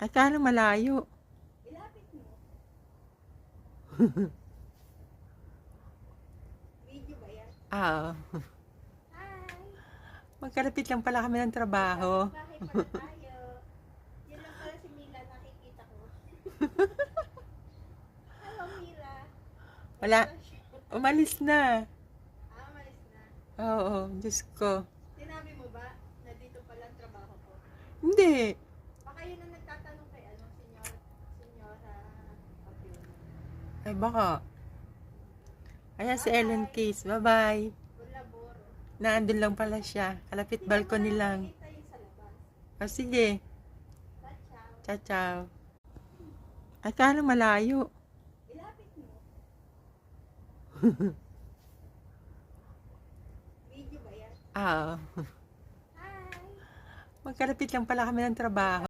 Akala malayo. Ilapit mo. Video ba yan? Ah, Hi! magkalapit lang pala kami ng trabaho. Bahay pala tayo. Yan lang pala si Mila nakikita ko. Hello Mila. Wala, umalis na. Malis na. Oo, Diyos ko. Sinabi mo ba na dito pala ang trabaho ko? Hindi. Baka yun ang nagtatanong kay Senyora Papiona. Ay baka. Ayan si Ellen Case. Bye-bye. Bulaboro. Naandun lang pala siya. Kalapit balcony lang. Kita yung sa labas. O sige. Ciao. Ciao, ciao. Akala malayo. Ilapit mo. Video ba yan? Ah, Hi! magkalapit lang pala kami ng trabaho.